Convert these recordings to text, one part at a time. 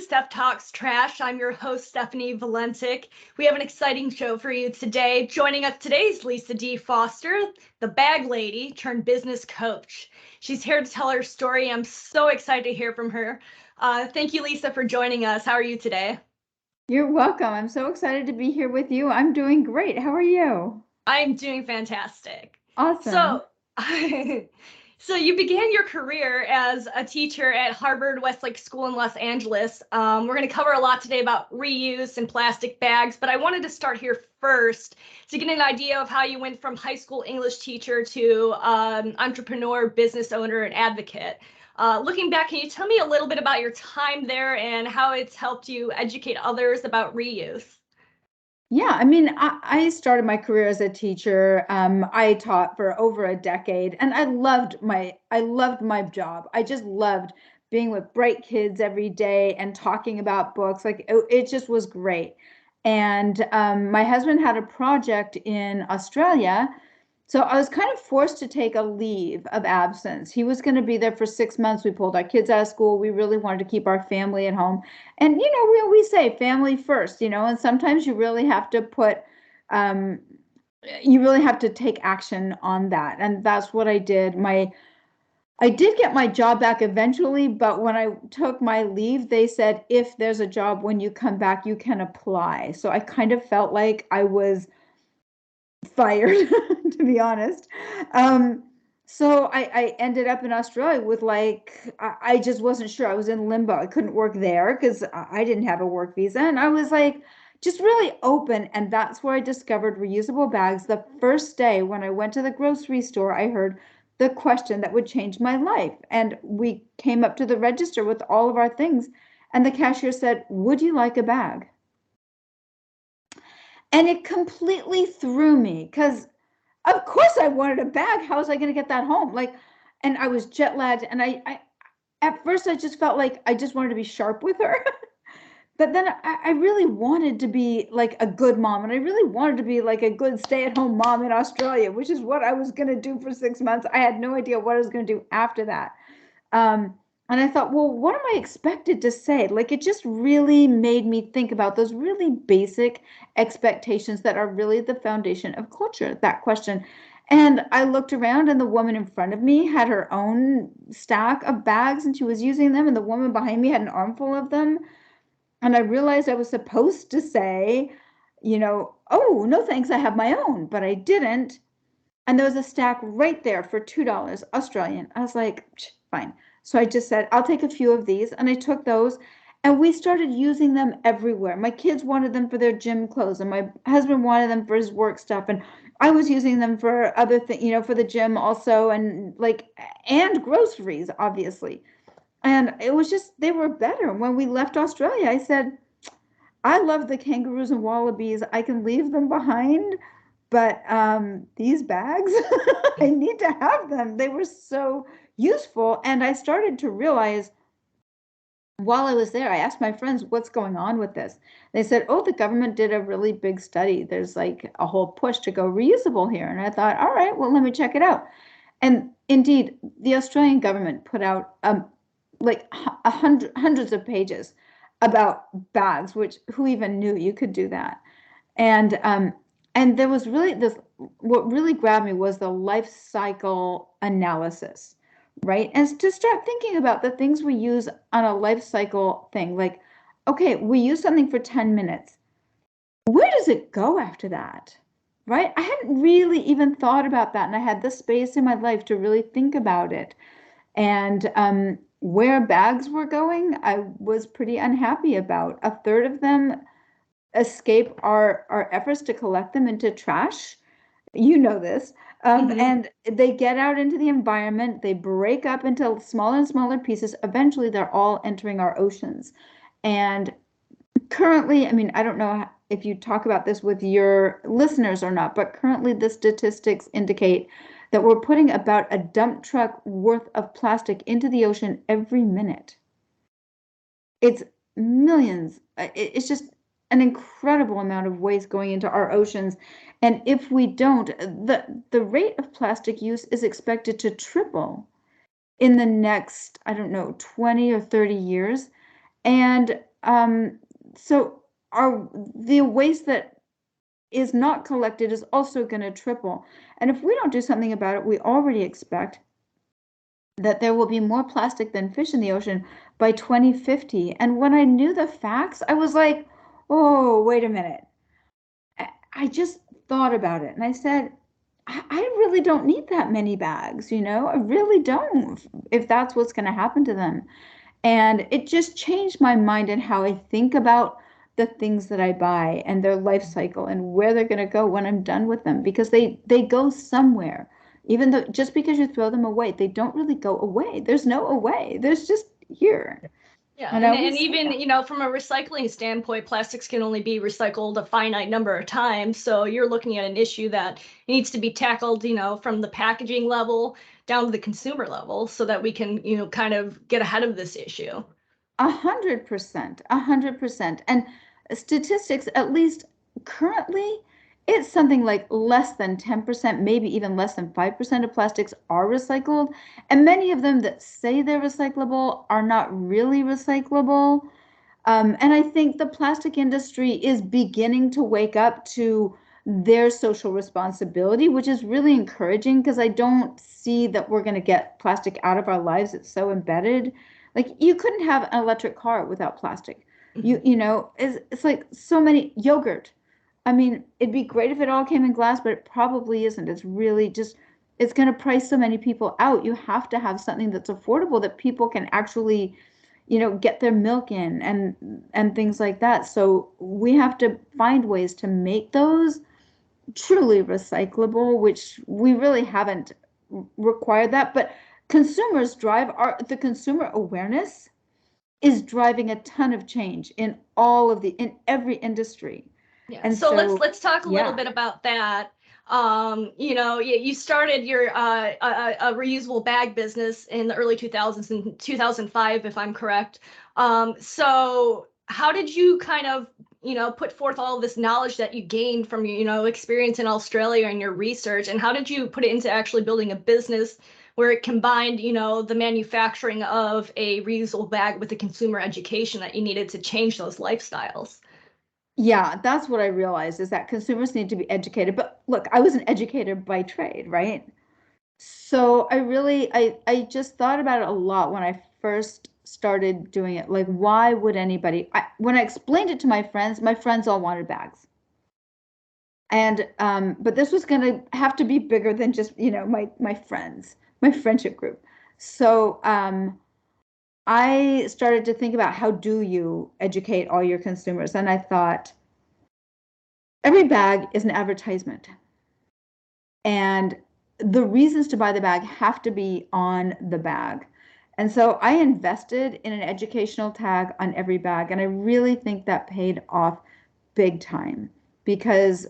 Stef Talks Trash. I'm your host, Stephanie Valentic. We have an exciting show for you today. Joining us today is Lisa D. Foster, the bag lady turned business coach. She's here to tell her story. I'm so excited to hear from her. Thank you, Lisa, for joining us. How are you today? You're welcome. I'm so excited to be here with you. I'm doing great. How are you? I'm doing fantastic. Awesome. So, so you began your career as a teacher at Harvard Westlake School in Los Angeles. We're going to cover a lot today about reuse and plastic bags, but I wanted to start here first to get an idea of how you went from high school English teacher to entrepreneur, business owner, and advocate. Looking back, can you tell me a little bit about your time there and how it's helped you educate others about reuse? Yeah, I started my career as a teacher. I taught for over a decade, and I loved my job. I just loved being with bright kids every day and talking about books. Like it just was great. And my husband had a project in Australia. So I was kind of forced to take a leave of absence. He was going to be there for 6 months. We pulled our kids out of school. We really wanted to keep our family at home. And, we always say family first, and sometimes um, you really have to take action on that. And that's what I did. I did get my job back eventually, but when I took my leave, they said, if there's a job when you come back, you can apply. So I kind of felt like I was fired, to be honest. Um, so I ended up in Australia with I just wasn't sure. I was in limbo. I couldn't work there because I didn't have a work visa. And I was like just really open. And that's where I discovered reusable bags. The first day when I went to the grocery store, I heard the question that would change my life. And we came up to the register with all of our things. And the cashier said, "Would you like a bag?" And it completely threw me because of course I wanted a bag. How was I going to get that home? And I was jet lagged. And I at first I just felt like I just wanted to be sharp with her. But then I really wanted to be like a good mom. And I really wanted to be like a good stay at home mom in Australia, which is what I was going to do for 6 months. I had no idea what I was going to do after that. Um, and I thought, well, what am I expected to say? Like, it just really made me think about those really basic expectations that are really the foundation of culture, that question. And I looked around, and the woman in front of me had her own stack of bags, and she was using them, and the woman behind me had an armful of them. And I realized I was supposed to say, oh, no thanks, I have my own, but I didn't. And there was a stack right there for $2 Australian. I was like, fine. So I just said, I'll take a few of these. And I took those and we started using them everywhere. My kids wanted them for their gym clothes and my husband wanted them for his work stuff. And I was using them for other things, for the gym also and groceries, obviously. And it was just, they were better. When we left Australia, I said, I love the kangaroos and wallabies. I can leave them behind, but these bags, I need to have them. They were so useful. And I started to realize while I was there, I asked my friends, what's going on with this? They said, oh, the government did a really big study. There's like a whole push to go reusable here. And I thought, all right, well, let me check it out. And indeed, the Australian government put out hundreds of pages about bags, which who even knew you could do that? And and there was really this. What really grabbed me was the life cycle analysis, right? And to start thinking about the things we use on a life cycle thing, like, okay, we use something for 10 minutes. Where does it go after that? Right? I hadn't really even thought about that, and I had the space in my life to really think about it. And where bags were going, I was pretty unhappy about. A third of them escape our efforts to collect them into trash. You know this. Mm-hmm. And they get out into the environment, they break up into smaller and smaller pieces. Eventually, they're all entering our oceans. And currently, I don't know if you talk about this with your listeners or not, but currently the statistics indicate that we're putting about a dump truck worth of plastic into the ocean every minute. It's millions. It's just an incredible amount of waste going into our oceans. And if we don't, the rate of plastic use is expected to triple in the next, I don't know, 20 or 30 years. And so the waste that is not collected is also going to triple. And if we don't do something about it, we already expect that there will be more plastic than fish in the ocean by 2050. And when I knew the facts, I was like, oh, wait a minute. I just thought about it and I said, I really don't need that many bags, you know, I really don't, if that's what's going to happen to them. And it just changed my mind and how I think about the things that I buy and their life cycle and where they're going to go when I'm done with them, because they go somewhere. Even though just because you throw them away, they don't really go away. There's no away. There's just here. Yeah, And and even, you know, from a recycling standpoint, plastics can only be recycled a finite number of times. So you're looking at an issue that needs to be tackled, you know, from the packaging level down to the consumer level so that we can, you know, kind of get ahead of this issue. 100%, 100%. And statistics, at least currently, it's something like less than 10%, maybe even less than 5% of plastics are recycled. And many of them that say they're recyclable are not really recyclable. And I think the plastic industry is beginning to wake up to their social responsibility, which is really encouraging because I don't see that we're going to get plastic out of our lives. It's so embedded. Like you couldn't have an electric car without plastic. You know, it's like so many yogurt. I mean, it'd be great if it all came in glass, but it probably isn't. It's really just it's going to price so many people out. You have to have something that's affordable that people can actually, you know, get their milk in and things like that. So we have to find ways to make those truly recyclable, which we really haven't required that. But consumers drive the consumer awareness is driving a ton of change in in every industry. Yeah. And So so, let's talk a little yeah. bit about that. You know, you started your a reusable bag business in the early 2000s, in 2005, if I'm correct. So how did you kind of, you know, put forth all of this knowledge that you gained from your, you know, experience in Australia and your research, and how did you put it into actually building a business where it combined, you know, the manufacturing of a reusable bag with the consumer education that you needed to change those lifestyles? Yeah, that's what I realized is that consumers need to be educated. But look, I was an educator by trade, right? So I just thought about it a lot when I first started doing it. Like, why would anybody, when I explained it to my friends all wanted bags. And but this was going to have to be bigger than just, you know, my friends, my friendship group. So I started to think about how do you educate all your consumers? And I thought every bag is an advertisement. And the reasons to buy the bag have to be on the bag. And so I invested in an educational tag on every bag. And I really think that paid off big time because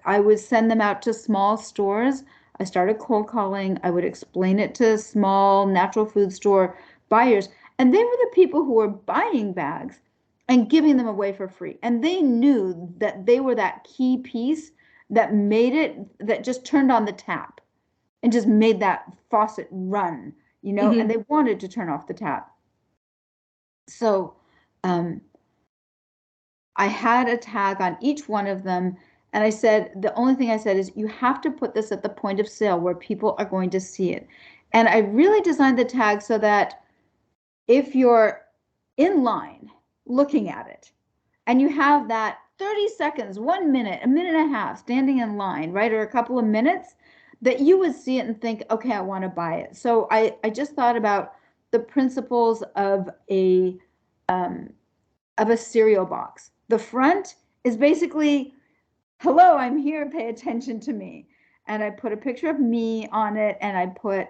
I would send them out to small stores. I started cold calling. I would explain it to small natural food store buyers. And they were the people who were buying bags and giving them away for free. And they knew that they were that key piece that made it, that just turned on the tap and just made that faucet run, you know, and they wanted to turn off the tap. So um, I had a tag on each one of them. And I said, the only thing I said is, you have to put this at the point of sale where people are going to see it. And I really designed the tag so that if you're in line looking at it and you have that 30 seconds, 1 minute, a minute and a half standing in line, right, or a couple of minutes, that you would see it and think, okay, I want to buy it. So I just thought about the principles of a cereal box. The front is basically, hello, I'm here, pay attention to me. And I put a picture of me on it, and I put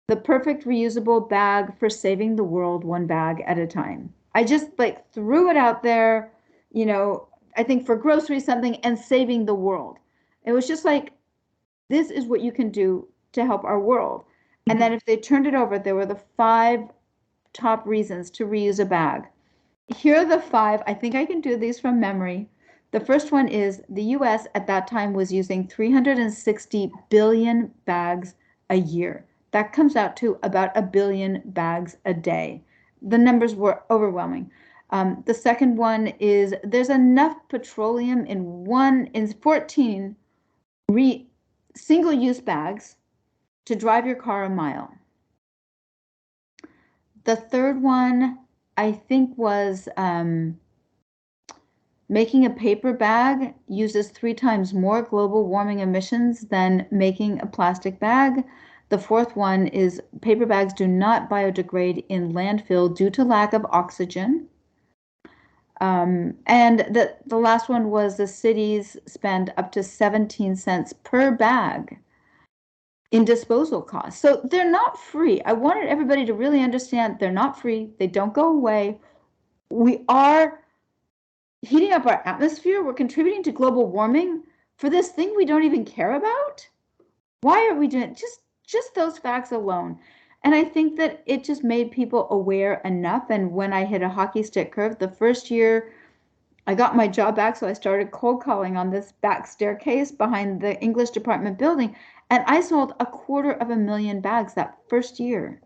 the perfect reusable bag for saving the world one bag at a time. I just like threw it out there, you know, I think for groceries something and saving the world. It was just like, this is what you can do to help our world. And then if they turned it over, there were the 5 top reasons to reuse a bag. Here are the 5. I think I can do these from memory. The first one is the US at that time was using 360 billion bags a year. That comes out to about a billion bags a day. The numbers were overwhelming. The second one is there's enough petroleum in 14 single-use bags to drive your car a mile. The third one, I think, was making a paper bag uses 3 times more global warming emissions than making a plastic bag. The fourth one is paper bags do not biodegrade in landfill due to lack of oxygen. And the last one was the cities spend up to 17 cents per bag in disposal costs. So they're not free. I wanted everybody to really understand they're not free. They don't go away. We are heating up our atmosphere. We're contributing to global warming for this thing we don't even care about. Why are we doing it? Just those facts alone. And I think that it just made people aware enough. And when I hit a hockey stick curve, the first year I got my job back, so I started cold calling on this back staircase behind the English department building. And I sold 250,000 bags that first year.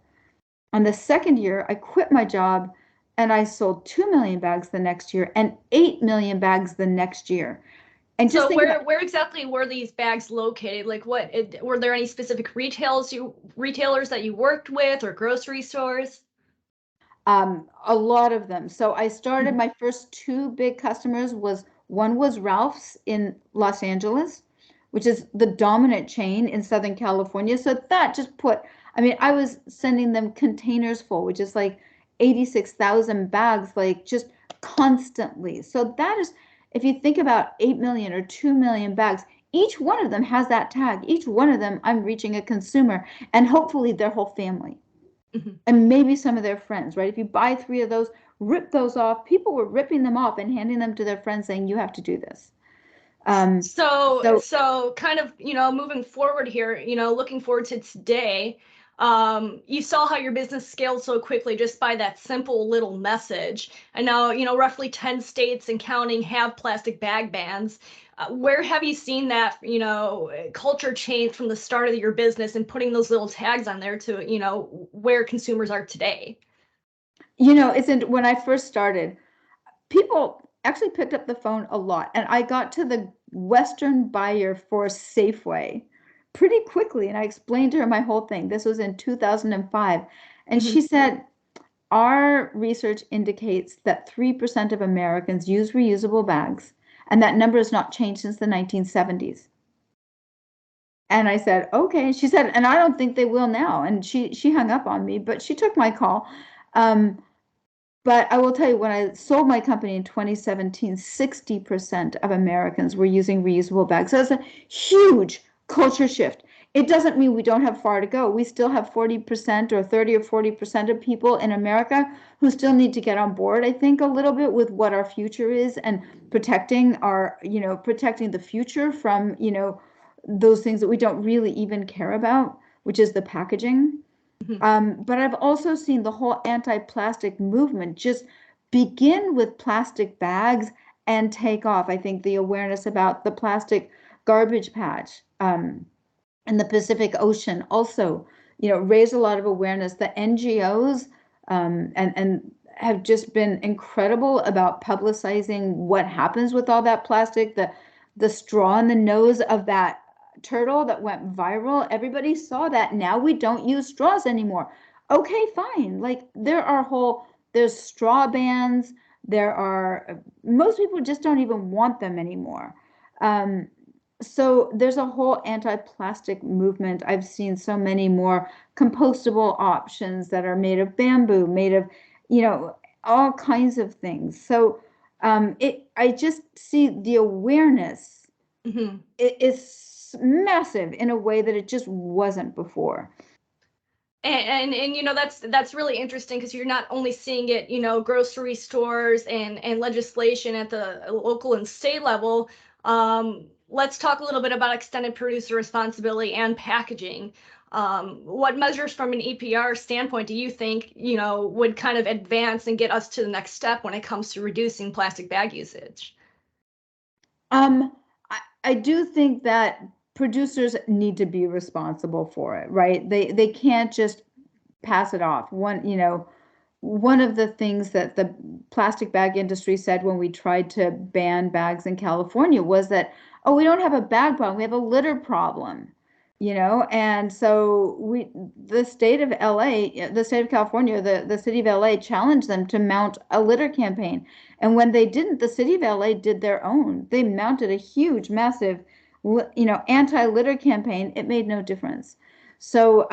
On the second year, I quit my job and I sold 2 million bags the next year and 8 million bags the next year. And just so where exactly were these bags located? Like were there any specific retailers that you worked with or grocery stores? A lot of them. So I started my first 2 big customers one was Ralph's in Los Angeles, which is the dominant chain in Southern California. So that just I was sending them containers full, which is like 86,000 bags, like just constantly. So that is, if you think about 8 million or 2 million bags, each one of them has that tag. Each one of them, I'm reaching a consumer and hopefully their whole family. And maybe some of their friends, right? If you buy 3 of those, rip those off. People were ripping them off and handing them to their friends saying, you have to do this. So kind of, moving forward here, looking forward to today, you saw how your business scaled so quickly just by that simple little message. And now, roughly 10 states and counting have plastic bag bans. Where have you seen that, culture change from the start of your business and putting those little tags on there to, where consumers are today? When I first started, people actually picked up the phone a lot. And I got to the Western buyer for Safeway pretty quickly. And I explained to her my whole thing. This was in 2005. And she said, our research indicates that 3% of Americans use reusable bags. And that number has not changed since the 1970s. And I said, okay. She said, and I don't think they will now. And she hung up on me, but she took my call. But I will tell you, when I sold my company in 2017, 60% of Americans were using reusable bags. So that's a huge culture shift. It doesn't mean we don't have far to go. We still have 40% or 30 or 40% of people in America who still need to get on board, I think, a little bit with what our future is and protecting protecting the future from, those things that we don't really even care about, which is the packaging. But I've also seen the whole anti-plastic movement just begin with plastic bags and take off. I think the awareness about the plastic garbage patch in the Pacific Ocean also, raised a lot of awareness. The NGOs and have just been incredible about publicizing what happens with all that plastic. The straw in the nose of that turtle that went viral, everybody saw that. Now we don't use straws anymore. Okay, fine. Like there's straw bans. Most people just don't even want them anymore. So there's a whole anti-plastic movement. I've seen so many more compostable options that are made of bamboo, made of, all kinds of things. So I just see the awareness is massive in a way that it just wasn't before. And that's really interesting because you're not only seeing it, grocery stores and legislation at the local and state level. Let's talk a little bit about extended producer responsibility and packaging. What measures from an EPR standpoint do you think, would kind of advance and get us to the next step when it comes to reducing plastic bag usage? I do think that producers need to be responsible for it, right? They can't just pass it off. one of the things that the plastic bag industry said when we tried to ban bags in California was that, oh, we don't have a bag problem, we have a litter problem, you know? And so the state of LA, the state of California, the city of LA challenged them to mount a litter campaign. And when they didn't, the city of LA did their own. They mounted a huge, massive, anti-litter campaign. It made no difference. So,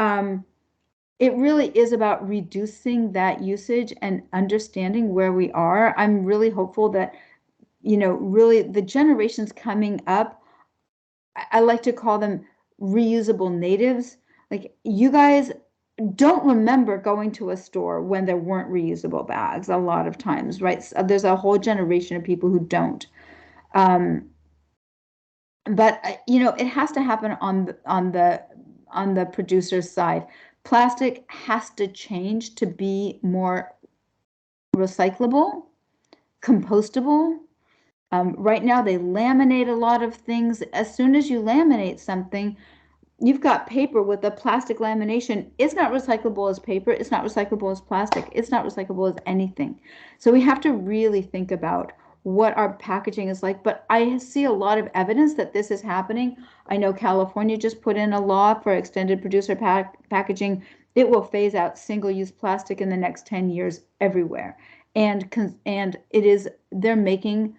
it really is about reducing that usage and understanding where we are. I'm really hopeful that, really the generations coming up, I like to call them reusable natives. Like, you guys don't remember going to a store when there weren't reusable bags a lot of times, right? So there's a whole generation of people who don't. But it has to happen on the producer's side. Plastic has to change to be more recyclable, compostable. Right now, they laminate a lot of things. As soon as you laminate something, you've got paper with a plastic lamination. It's not recyclable as paper. It's not recyclable as plastic. It's not recyclable as anything. So we have to really think about what our packaging is like. But I see a lot of evidence that this is happening. I know California just put in a law for extended producer packaging. It will phase out single-use plastic in the next 10 years everywhere. And they're making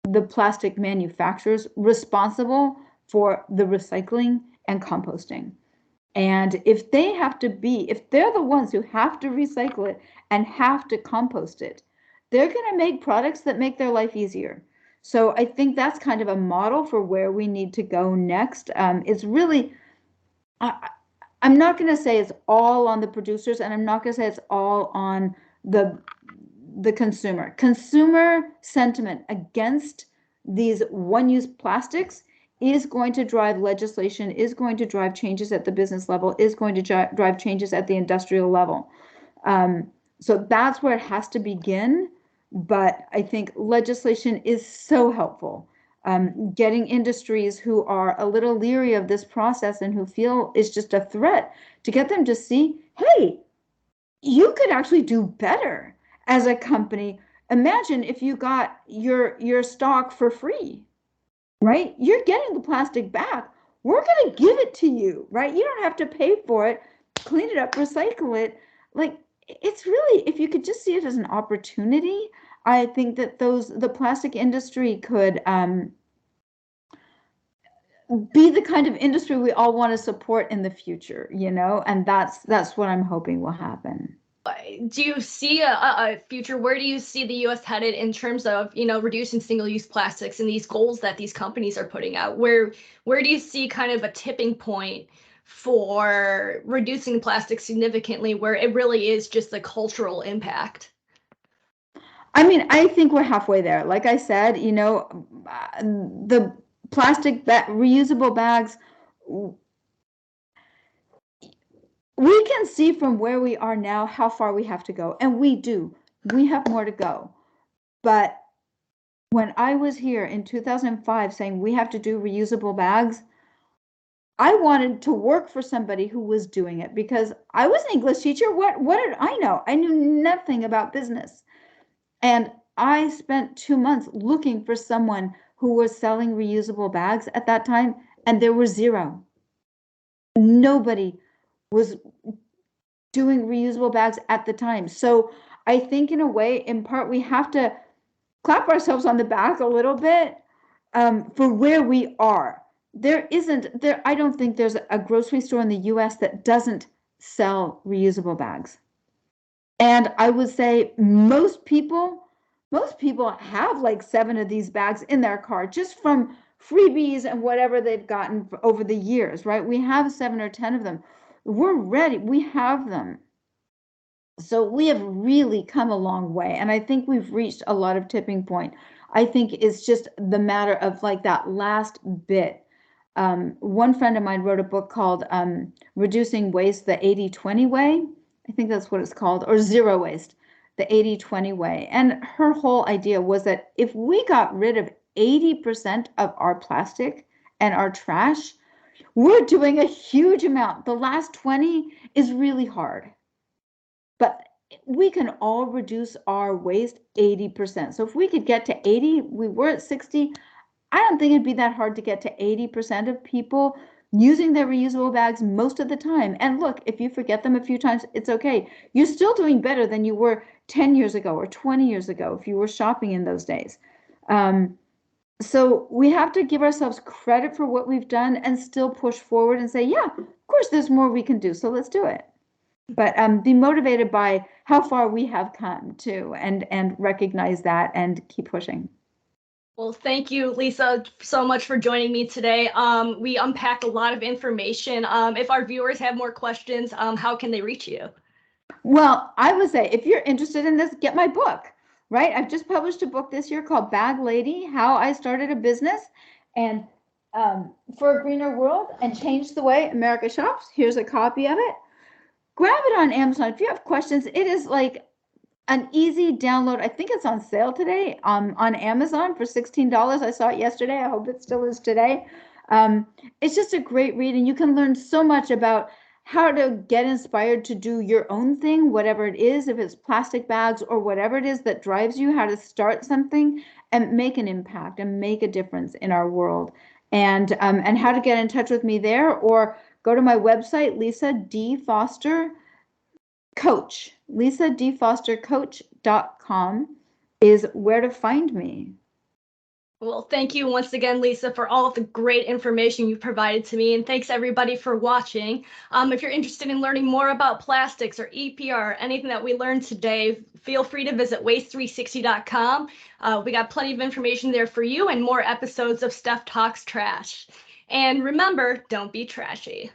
the plastic manufacturers responsible for the recycling and composting. And if they're the ones who have to recycle it and have to compost it, they're going to make products that make their life easier. So I think that's kind of a model for where we need to go next. It's really, I'm not going to say it's all on the producers, and I'm not going to say it's all on the consumer. Consumer sentiment against these one-use plastics is going to drive legislation, is going to drive changes at the business level, is going to drive changes at the industrial level. So that's where it has to begin. But I think legislation is so helpful. Getting industries who are a little leery of this process and who feel it's just a threat, to get them to see, hey, you could actually do better as a company. Imagine if you got your stock for free, right? You're getting the plastic back. We're going to give it to you, right? You don't have to pay for it. Clean it up, recycle it. Like, it's really, if you could just see it as an opportunity, I think that the plastic industry could be the kind of industry we all want to support in the future, and that's what I'm hoping will happen. Do you see a future? Where do you see the U.S. headed in terms of, reducing single-use plastics and these goals that these companies are putting out? Where do you see kind of a tipping point for reducing plastic significantly, where it really is just a cultural impact? I mean, I think we're halfway there. Like I said, the reusable bags, we can see from where we are now how far we have to go. And we do. We have more to go. But when I was here in 2005 saying we have to do reusable bags, I wanted to work for somebody who was doing it, because I was an English teacher. What did I know? I knew nothing about business. And I spent 2 months looking for someone who was selling reusable bags at that time, and there were zero. Nobody was doing reusable bags at the time. So I think, in a way, in part, we have to clap ourselves on the back a little bit for where we are. I don't think there's a grocery store in the US that doesn't sell reusable bags. And I would say most people have like 7 of these bags in their car, just from freebies and whatever they've gotten over the years, right? We have 7 or 10 of them. We're ready. We have them. So we have really come a long way. And I think we've reached a lot of tipping point. I think it's just the matter of like that last bit. One friend of mine wrote a book called Reducing Waste, the 80-20 Way. I think that's what it's called, or Zero Waste, the 80-20 Way. And her whole idea was that if we got rid of 80% of our plastic and our trash, we're doing a huge amount. The last 20 is really hard. But we can all reduce our waste 80%. So if we could get to 80, we were at 60. I don't think it'd be that hard to get to 80% of people using their reusable bags most of the time. And look, if you forget them a few times, it's okay. You're still doing better than you were 10 years ago or 20 years ago if you were shopping in those days. So we have to give ourselves credit for what we've done and still push forward and say, yeah, of course, there's more we can do. So let's do it. But be motivated by how far we have come too, and recognize that and keep pushing. Well, thank you, Lisa, so much for joining me today. We unpacked a lot of information. If our viewers have more questions, how can they reach you? Well, I would say if you're interested in this, get my book, right? I've just published a book this year called Bag Lady, How I Started a Business and for a Greener World and Changed the Way America Shops. Here's a copy of it. Grab it on Amazon. If you have questions, it is like an easy download. I think it's on sale today on Amazon for $16. I saw it yesterday. I hope it still is today. It's just a great read, and you can learn so much about how to get inspired to do your own thing, whatever it is, if it's plastic bags or whatever it is that drives you, how to start something and make an impact and make a difference in our world. And how to get in touch with me there, or go to my website, Lisa D. Foster Coach, lisadfostercoach.com is where to find me. Well, thank you once again, Lisa, for all of the great information you provided to me. And thanks everybody for watching. If you're interested in learning more about plastics or EPR, or anything that we learned today, feel free to visit waste360.com. We got plenty of information there for you and more episodes of Stef Talks Trash. And remember, don't be trashy.